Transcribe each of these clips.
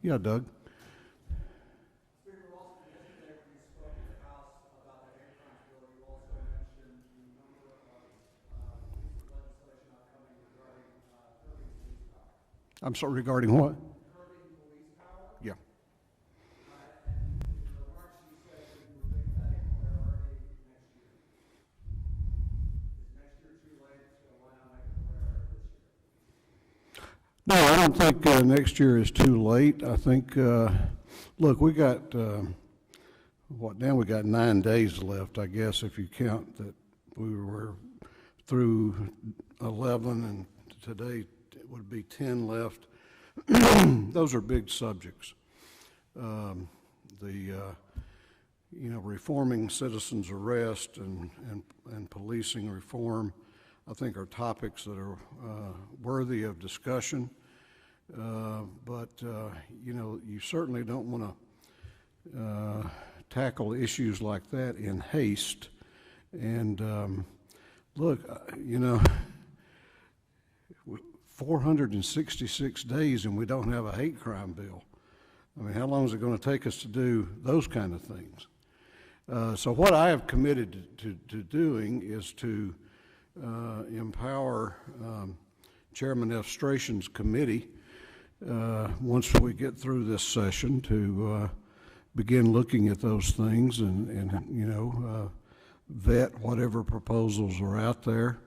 Yeah, Doug. I'm sorry, regarding what? Yeah. No, I don't think next year is too late. I think, look, we got, now we got 9 days left, I guess, if you count that we were through 11 and today it would be 10 left. Those are big subjects. Reforming citizens' arrest and policing reform, I think, are topics that are worthy of discussion. But you certainly don't want to tackle issues like that in haste. And look, 466 days and we don't have a hate crime bill. I mean, how long is it going to take us to do those kind of things? So what I have committed to doing is to empower Chairman F. Stration's committee, once we get through this session, to begin looking at those things and vet whatever proposals are out there,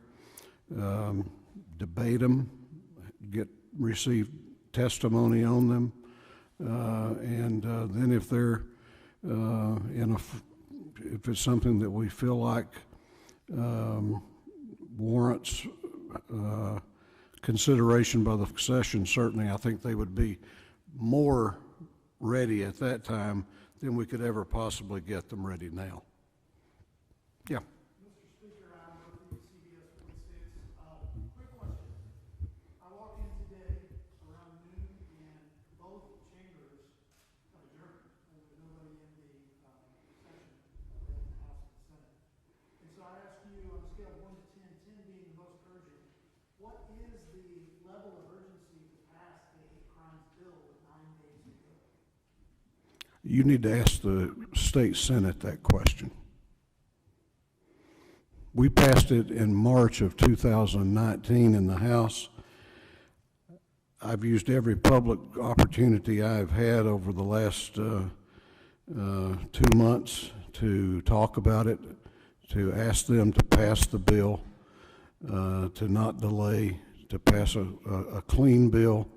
debate them, receive testimony on them, and then if they're if it's something that we feel like warrants consideration by the session, certainly I think they would be more ready at that time than we could ever possibly get them ready now. Yeah. Mr. Speaker, I'm with CBS 46. Quick question. I walked in today around noon and both chambers adjourned. There was nobody in the session in the House and Senate. And so I ask you, on a scale of 1 to 10, 10 being the most urgent, what is the level of urgency to pass a hate crimes bill with 9 days to go? You need to ask the state Senate that question. We passed it in March of 2019 in the House. I've used every public opportunity I've had over the last 2 months to talk about it, to ask them to pass the bill, to not delay, to pass a clean bill,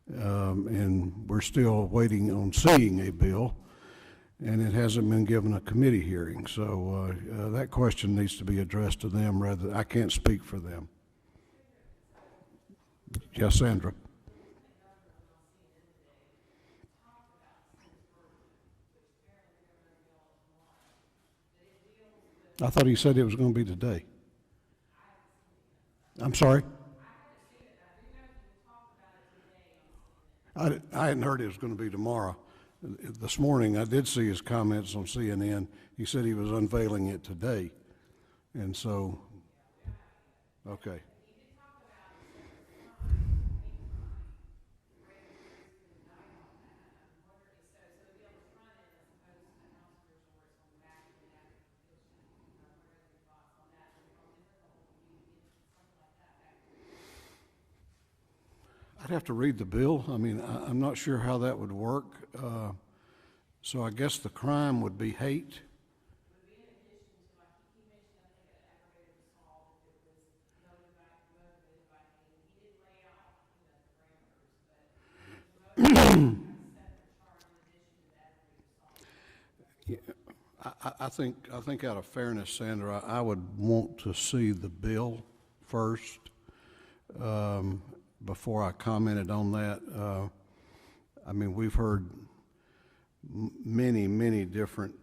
and we're still waiting on seeing a bill, and it hasn't been given a committee hearing. So that question needs to be addressed to them rather than, I can't speak for them. Yes, Sandra. I thought he said it was going to be today. I'm sorry? I hadn't heard it was going to be tomorrow. This morning I did see his comments on CNN. He said he was unveiling it today. And so, okay. I'd have to read the bill. I mean, I'm not sure how that would work. So I guess the crime would be hate. I think out of fairness, Sandra, I would want to see the bill first before I commented on that. I mean, we've heard many different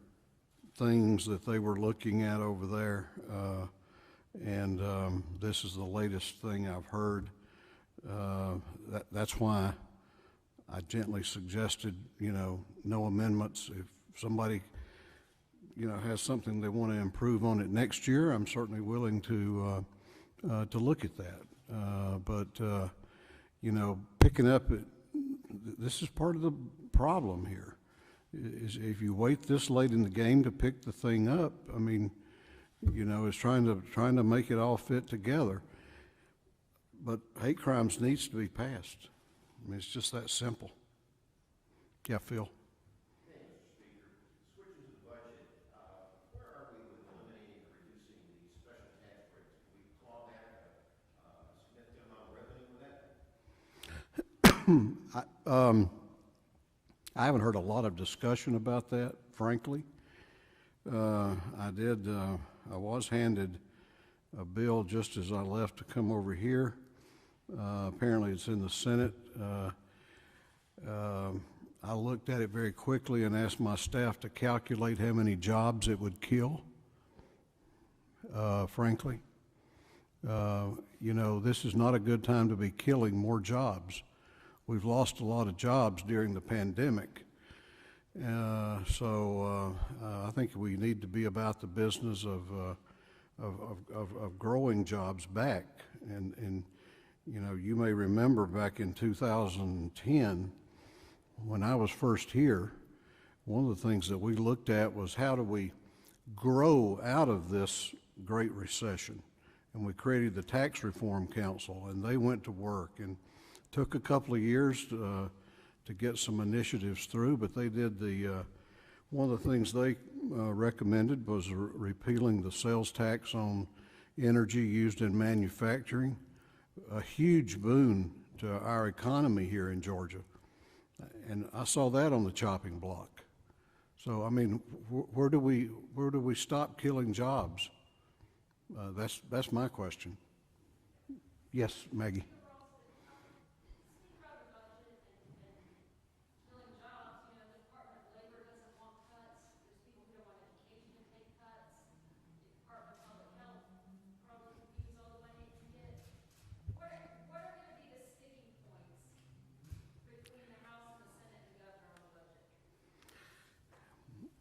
things that they were looking at over there, and this is the latest thing I've heard. That's why I gently suggested, no amendments. If somebody, has something they want to improve on it next year, I'm certainly willing to look at that. But picking up this is part of the problem here. Is if you wait this late in the game to pick the thing up, I mean, you know, it's trying to make it all fit together. But hate crimes needs to be passed. I mean, it's just that simple. Yeah, Phil. Thank you, Mr. Speaker. Switching to the budget, where are we with eliminating or reducing the special tax breaks? Can we claw back a significant amount of revenue with that? I haven't heard a lot of discussion about that, frankly. I was handed a bill just as I left to come over here. Apparently it's in the Senate. I looked at it very quickly and asked my staff to calculate how many jobs it would kill, frankly. You know, this is not a good time to be killing more jobs. We've lost a lot of jobs during the pandemic. So I think we need to be about the business of growing jobs back. And you know, you may remember back in 2010, when I was first here, one of the things that we looked at was how do we grow out of this Great Recession? And we created the Tax Reform Council, and they went to work and took a couple of years to get some initiatives through, but they did one of the things they recommended was repealing the sales tax on energy used in manufacturing, a huge boon to our economy here in Georgia. And I saw that on the chopping block. So, I mean, where do we stop killing jobs? That's my question. Yes, Maggie.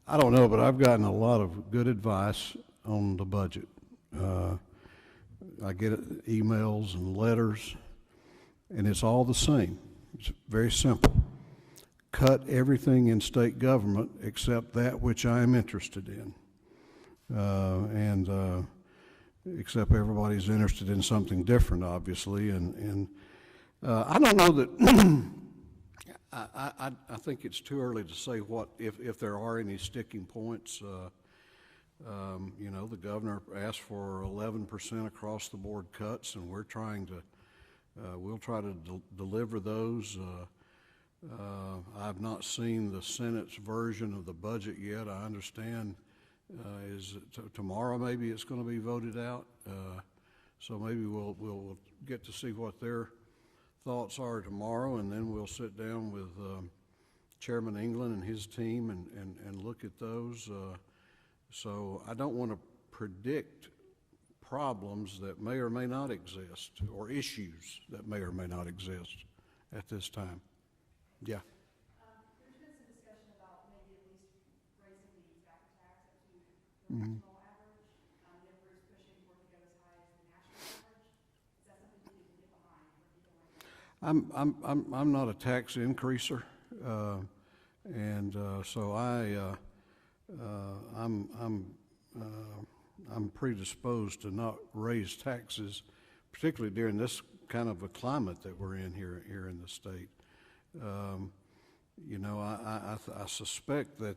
I don't know, but I've gotten a lot of good advice on the budget. I get emails and letters, and it's all the same. It's very simple. Cut everything in state government except that which I am interested in. Except everybody's interested in something different, obviously. And I don't know that I think it's too early to say what if there are any sticking points. You know, the governor asked for 11% across the board cuts, and we'll try to deliver those. I've not seen the Senate's version of the budget yet. I understand tomorrow maybe it's going to be voted out. So maybe we'll get to see what their thoughts are tomorrow, and then we'll sit down with Chairman England and his team and look at those. So I don't want to predict problems that may or may not exist, or issues that may or may not exist at this time. Yeah. There's been some discussion about maybe at least raising the tobacco tax up to the national average. Everybody's pushing for it to go as high as the national average. Is that something you can get behind, or do you feel like that? I'm not a tax increaser, so I'm predisposed to not raise taxes, particularly during this kind of a climate that we're in here in the state. You know, I suspect that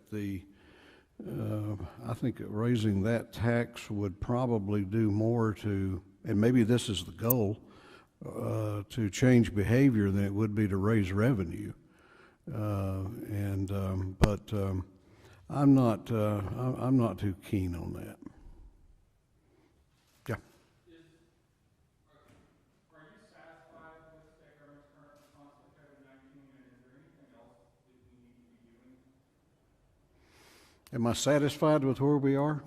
I think that raising that tax would probably do more to, and maybe this is the goal, to change behavior than it would be to raise revenue. But I'm not too keen on that. Yeah. Are you satisfied with state government's current response to COVID-19, and is there anything else that we need to be doing? Am I satisfied with where we are?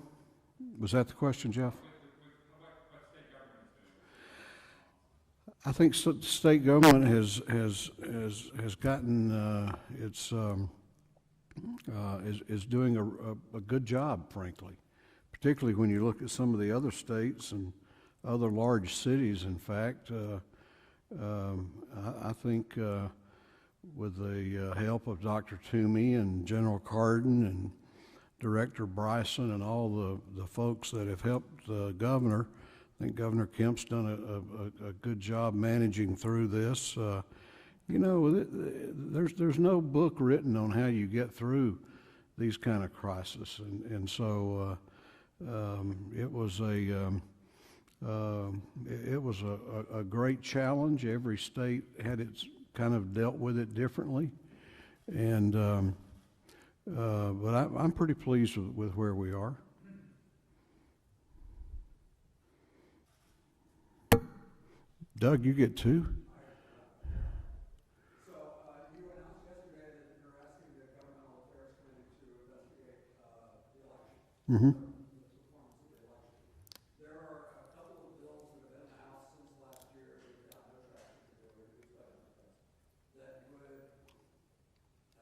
Was that the question, Jeff? What state government is doing? I think state government has gotten is doing a good job, frankly, particularly when you look at some of the other states and other large cities. In fact, I think with the help of Dr. Toomey and General Carden and Director Bryson and all the folks that have helped the governor. I think Governor Kemp's done a good job managing through this. You know, there's no book written on how you get through these kind of crises, and so it was a great challenge. Every state had its kind of dealt with it differently, and but I'm pretty pleased with where we are. Doug, you get two? So, you announced yesterday that you're asking the Governmental Affairs Committee to investigate the election, Mm-hmm. the performance of the election. There are a couple of bills that have been in the House since last year that have got no traction to do with budget cuts that would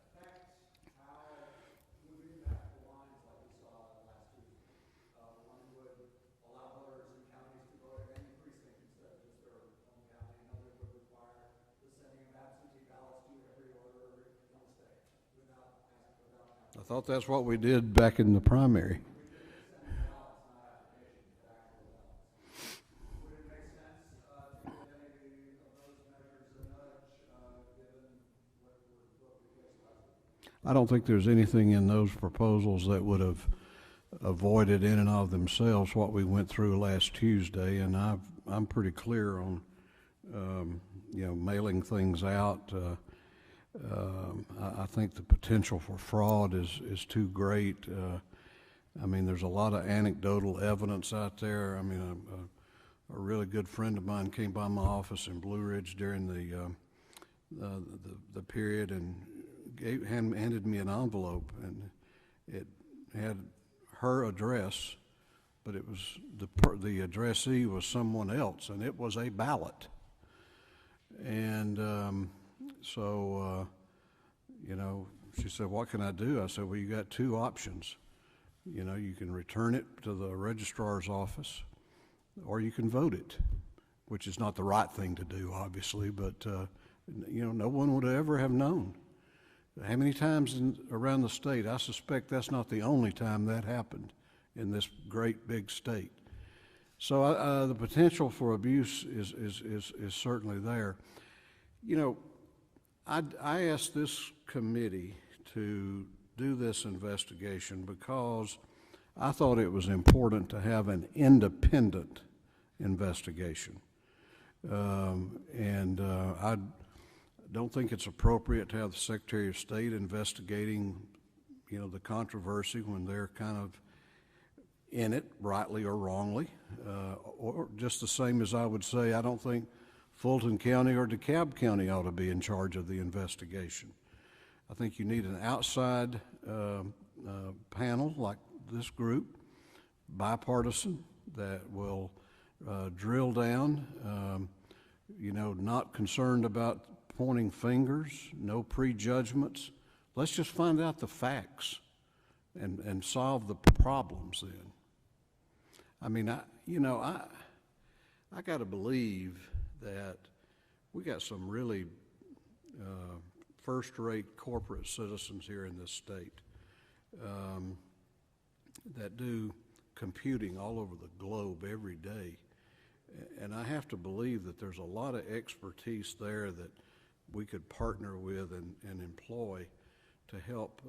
affect how moving back the lines like we saw last Tuesday. One would allow voters in counties to vote at any precinct instead of just their own county. Another would require the sending of absentee ballots to every voter in the state without I thought that's what we did back in the primary. sending ballots, not applications, but actual ballots. Would it make sense to give any of those measures a nudge, given what we faced last week? I don't think there's anything in those proposals that would have avoided in and of themselves what we went through last Tuesday, and I'm pretty clear on, you know, mailing things out. I think the potential for fraud is too great. I mean, there's a lot of anecdotal evidence out there. I mean, a really good friend of mine came by my office in Blue Ridge during the period and handed me an envelope, and it had her address, but it was the addressee was someone else, and it was a ballot. And so, you know, she said, "What can I do?" I said, "Well, you got two options. You know, you can return it to the registrar's office, or you can vote it," which is not the right thing to do, obviously, but, you know, no one would ever have known. How many times around the state? I suspect that's not the only time that happened in this great big state. So the potential for abuse is certainly there. You know, I asked this committee to do this investigation because I thought it was important to have an independent investigation. I don't think it's appropriate to have the Secretary of State investigating, you know, the controversy when they're kind of in it, rightly or wrongly, or just the same as I would say I don't think Fulton County or DeKalb County ought to be in charge of the investigation. I think you need an outside panel like this group, bipartisan, that will drill down, you know, not concerned about pointing fingers, no prejudgments. Let's just find out the facts and solve the problems then. I mean, I got to believe that we got some really first-rate corporate citizens here in this state that do computing all over the globe every day. And I have to believe that there's a lot of expertise there that we could partner with and employ to help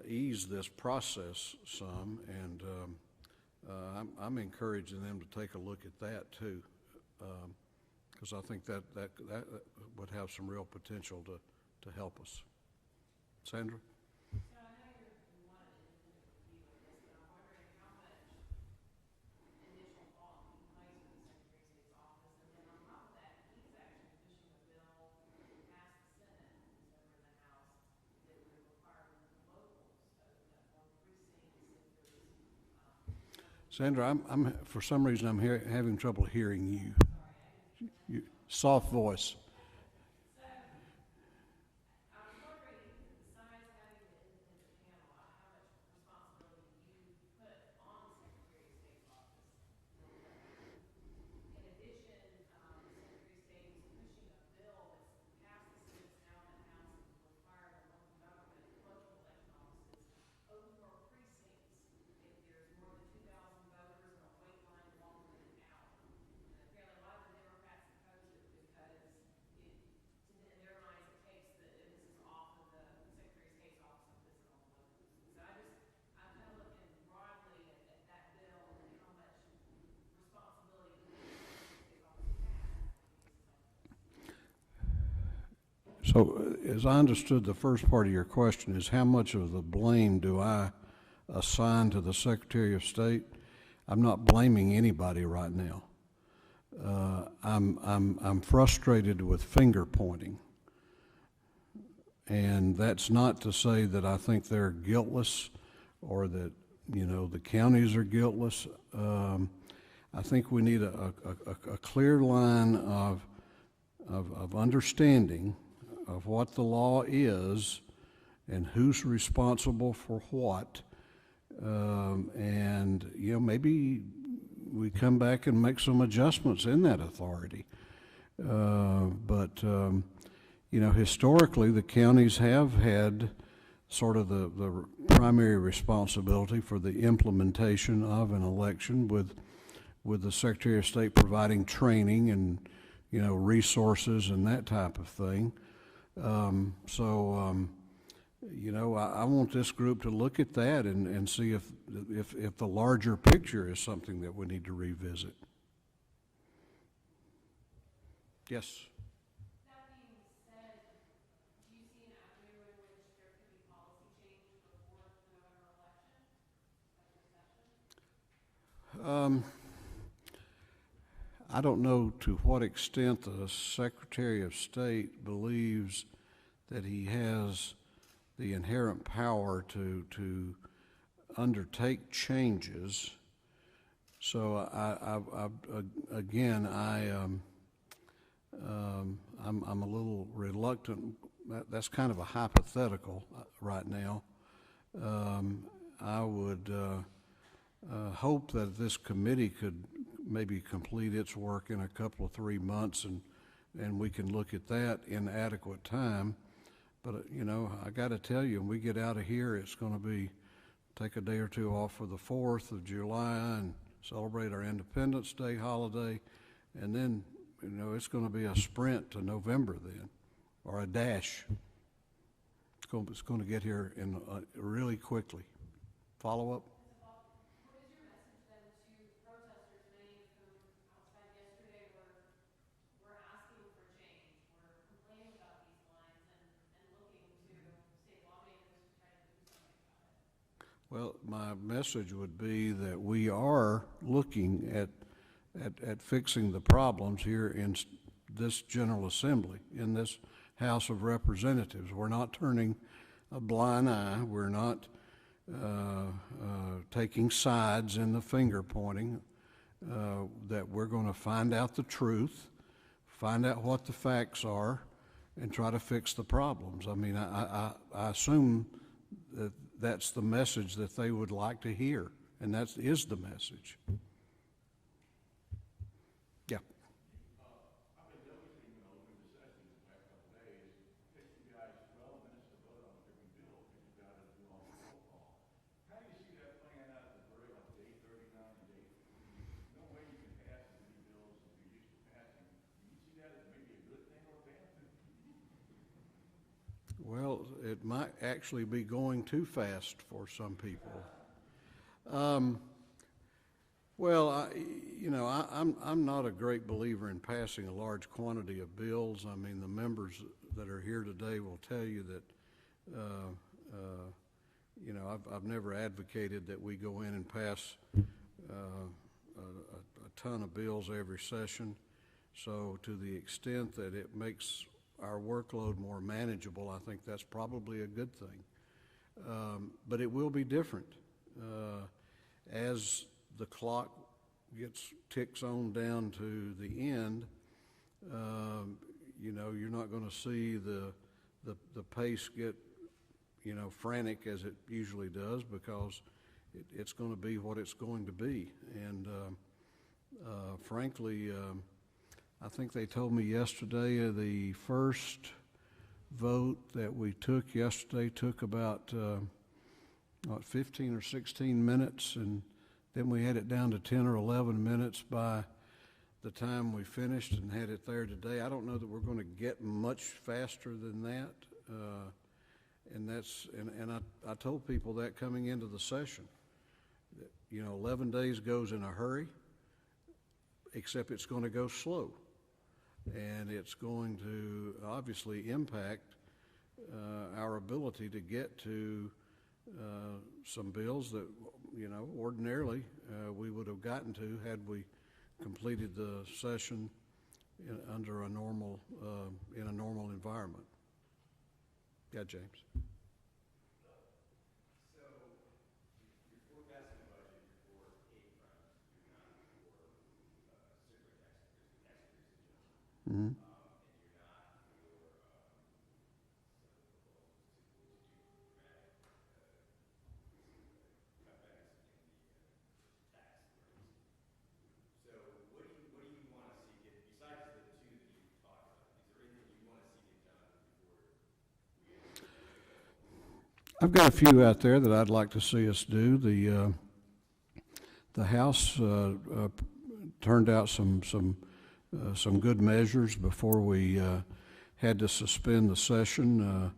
ease this process some. And I'm encouraging them to take a look at that too, because I think that would have some real potential to help us. Sandra? Sandra, I'm for some reason I'm having trouble hearing you. Soft voice. So, as I understood, the first part of your question is how much of the blame do I assign to the Secretary of State? I'm not blaming anybody right now. I'm frustrated with finger pointing, and that's not to say that I think they're guiltless or that the counties are guiltless. I think we need a clear line of understanding of what the law is and who's responsible for what, and maybe we come back and make some adjustments in that authority. But historically, the counties have had sort of the primary responsibility for the implementation of an election, with the Secretary of State providing training and resources and that type of thing. I want this group to look at that and see if the larger picture is something that we need to revisit. Yes. That being said, do you see an avenue in which there could be policy change before the November election, special session? I don't know to what extent the Secretary of State believes that he has the inherent power to undertake changes. So I'm a little reluctant. That's kind of a hypothetical right now. I would hope that this committee could maybe complete its work in a couple of 3 months, and we can look at that in adequate time. But I got to tell you, when we get out of here, it's going to take a day or two off for the 4th of July and celebrate our Independence Day holiday, and then it's going to be a sprint to November then, or a dash. It's going to get here in really quickly. Follow up. What is your message then to protesters, many of whom outside yesterday were asking for change, were complaining about these lines and looking to state lawmakers to try to do something about it? Well, my message would be that we are looking at fixing the problems here in this General Assembly, in this House of Representatives. We're not turning a blind eye. We're not taking sides in the finger pointing. That we're going to find out the truth, find out what the facts are, and try to fix the problems. I mean, I assume that that's the message that they would like to hear, and that is the message. Yeah. I've been noticing, with the sessions the past couple of days, it takes you guys 12 minutes to vote on a different bill because you've got to do all the roll call. How do you see that playing out at the very, day 39 and day 40? No way you can pass as many bills as you're used to passing. Do you see that as maybe a good thing or a bad thing? Well, it might actually be going too fast for some people. I'm not a great believer in passing a large quantity of bills. I mean, the members that are here today will tell you that, I've never advocated that we go in and pass a ton of bills every session. So to the extent that it makes our workload more manageable, I think that's probably a good thing. But it will be different. As the clock ticks on down to the end, you're not going to see the pace get, frantic as it usually does, because it's going to be what it's going to be. And frankly, I think they told me yesterday the first vote that we took yesterday took about 15 or 16 minutes, and then we had it down to 10 or 11 minutes by the time we finished and had it there today. I don't know that we're going to get much faster than that, and I told people that coming into the session, that 11 days goes in a hurry, except it's going to go slow. and it's going to obviously impact our ability to get to some bills that, you know, ordinarily we would have gotten to had we completed the session under a normal, in a normal environment. Yeah, James. Mm-hmm. I've got a few out there that I'd like to see us do. The House turned out some good measures before we had to suspend the session.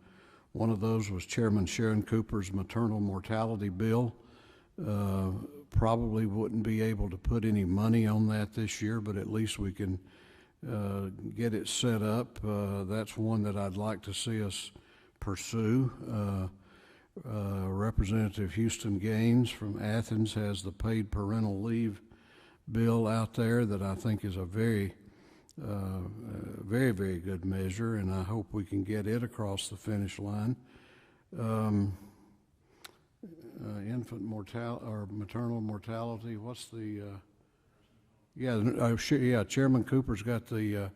One of those was Chairman Sharon Cooper's maternal mortality bill. Probably wouldn't be able to put any money on that this year, but at least we can get it set up. That's one that I'd like to see us pursue. Representative Houston Gaines from Athens has the paid parental leave bill out there that I think is a very good measure, and I hope we can get it across the finish line. Infant mortality or maternal mortality. What's the? Chairman Cooper's got the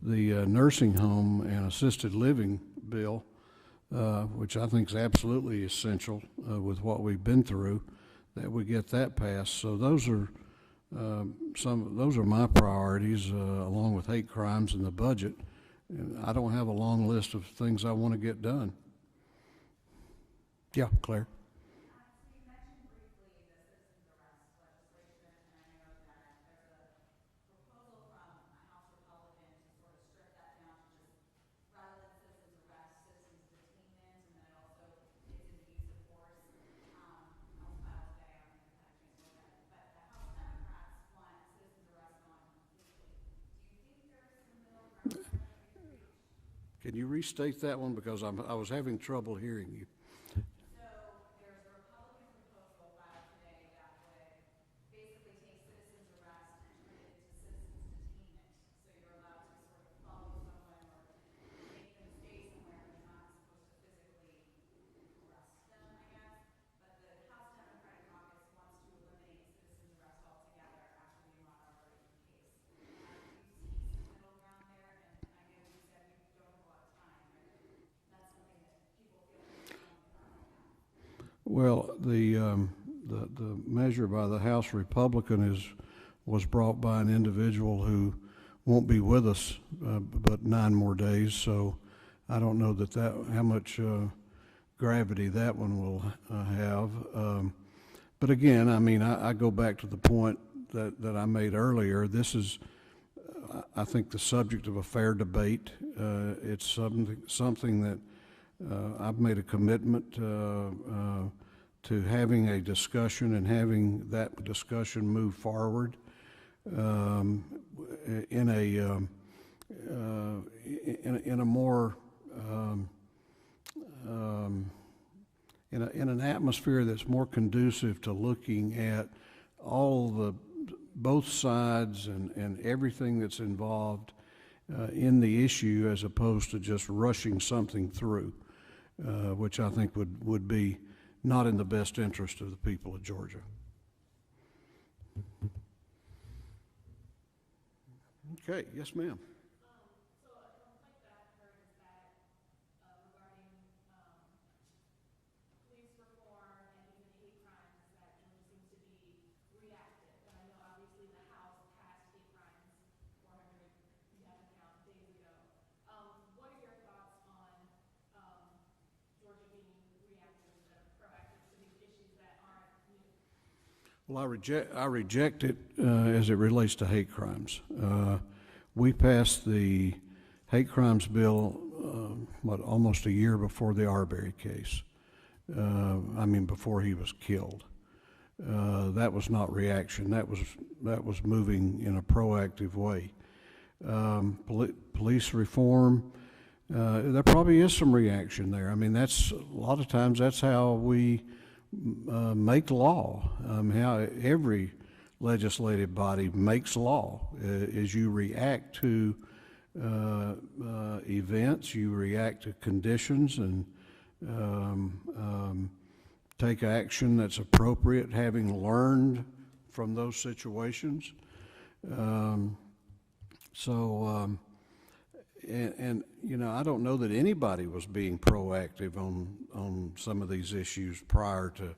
nursing home and assisted living bill. Which I think is absolutely essential with what we've been through, that we get that passed. So those are those are my priorities, along with hate crimes and the budget. And I don't have a long list of things I want to get done. Yeah, Claire. Can you restate that one, because I was having trouble hearing you? So there's a Republican proposal filed today that would basically take citizens arrest and turn it into citizens detainment. So you're allowed to sort of follow someone or make them stay somewhere, but you're not supposed to physically arrest them, I guess. But the House Democratic Caucus wants to eliminate citizens arrest altogether after the Ahmaud Arbery case. Do you see some middle ground there? And I know you said you don't have a lot of time, but that's something that people feel very strongly about right now. Well, the measure by the House Republican was brought by an individual who won't be with us but 9 more days. So I don't know how much gravity that one will have. But again, I mean, I go back to the point that I made earlier. This is, I think, the subject of a fair debate. It's something that I've made a commitment to having a discussion and having that discussion move forward in a more in an atmosphere that's more conducive to looking at both sides and everything that's involved in the issue, as opposed to just rushing something through, which I think would be not in the best interest of the people of Georgia. Okay, yes, ma'am. So a complaint that I've heard is that regarding police reform and even hate crimes, is that Georgia seems to be reactive. And I know obviously the House passed hate crimes 400, you have to count, days ago. What are your thoughts on Georgia being reactive instead of proactive to these issues that aren't new? Well, I reject it as it relates to hate crimes. We passed the hate crimes bill, almost a year before the Arbery case. Before he was killed. That was not reaction. That was moving in a proactive way. police reform. There probably is some reaction there. I mean, that's a lot of times that's how we make law. How every legislative body makes law is you react to events, you react to conditions, and take action that's appropriate, having learned from those situations. And you know, I don't know that anybody was being proactive on some of these issues prior to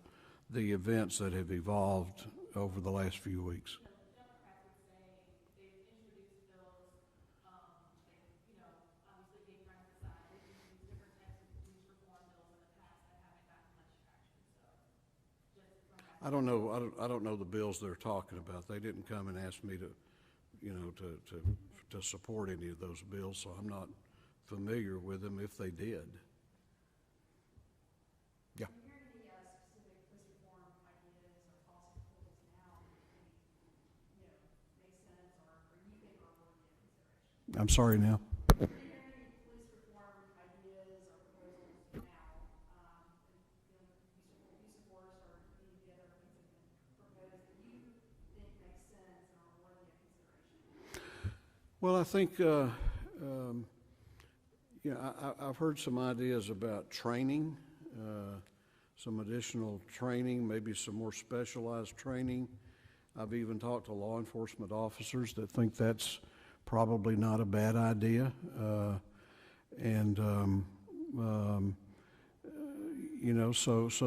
the events that have evolved over the last few weeks. Democrats would say they've introduced bills, obviously hate crimes aside, they've introduced different types of police reform bills in the past that haven't gotten much traction, so just from that. I don't know the bills they're talking about. They didn't come and ask me to, to support any of those bills, so I'm not familiar with them if they did. Yeah. Do you hear any specific police reform ideas or policy proposals now that you think, make sense or you think are worthy of consideration? I'm sorry now. Do you hear any police reform ideas or proposals now, use of force or any of the other things that have been proposed that you think make sense and are worthy of consideration? Well, I think, I've heard some ideas about training, some additional training, maybe some more specialized training. I've even talked to law enforcement officers that think that's probably not a bad idea. So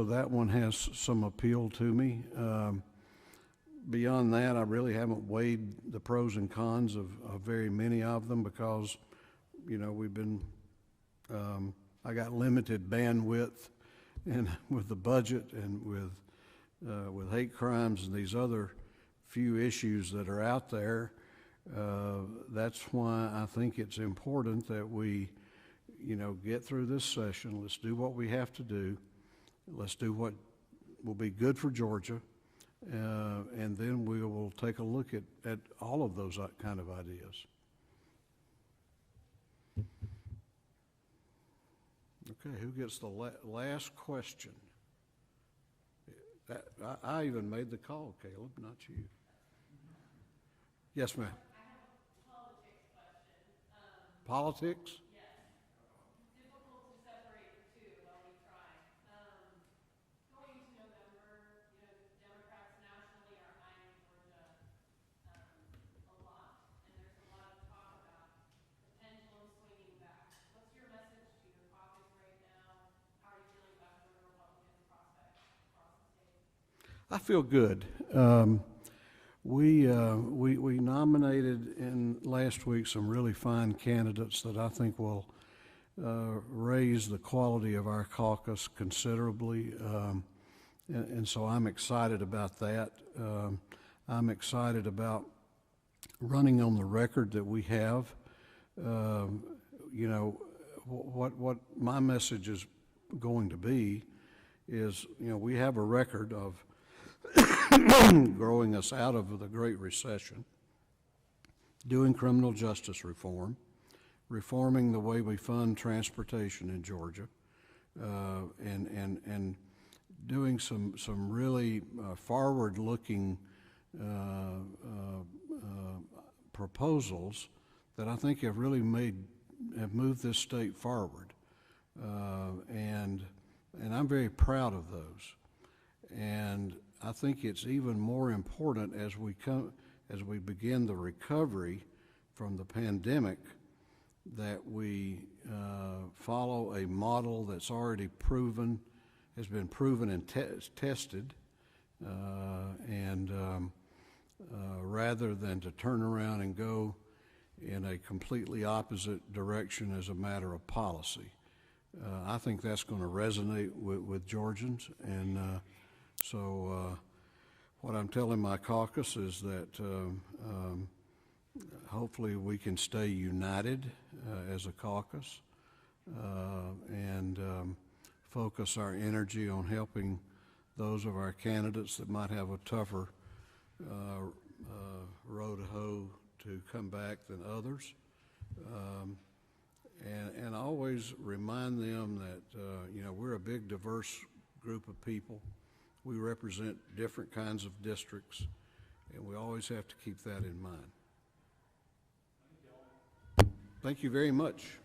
that one has some appeal to me. Beyond that, I really haven't weighed the pros and cons of very many of them because, we've been, I got limited bandwidth and with the budget and with hate crimes and these other few issues that are out there. That's why I think it's important that we, get through this session. Let's do what we have to do. Let's do what will be good for Georgia. And then we will take a look at all of those kind of ideas. Okay, who gets the last question? I even made the call, Caleb, not you. Yes, ma'am. I have a politics question. Politics? Yes. Difficult to separate the two, but I'll be trying. Going into November, Democrats nationally are eyeing Georgia a lot, and there's a lot of talk about the pendulum swinging back. What's your message to your caucus right now? How are you feeling about Georgia Republican prospects across the state? I feel good. We nominated in last week some really fine candidates that I think will raise the quality of our caucus considerably, and so I'm excited about that. I'm excited about running on the record that we have. What my message is going to be is, we have a record of growing us out of the Great Recession, doing criminal justice reform, reforming the way we fund transportation in Georgia, and doing some really forward-looking proposals that I think have really moved this state forward, and I'm very proud of those. And I think it's even more important as we begin the recovery from the pandemic that we follow a model that's already has been proven and tested, rather than to turn around and go in a completely opposite direction as a matter of policy. I think that's going to resonate with Georgians, and so what I'm telling my caucus is that hopefully we can stay united as a caucus and focus our energy on helping those of our candidates that might have a tougher row to hoe to come back than others. And I always remind them that, you know, we're a big, diverse group of people. We represent different kinds of districts, and we always have to keep that in mind. Thank you very much.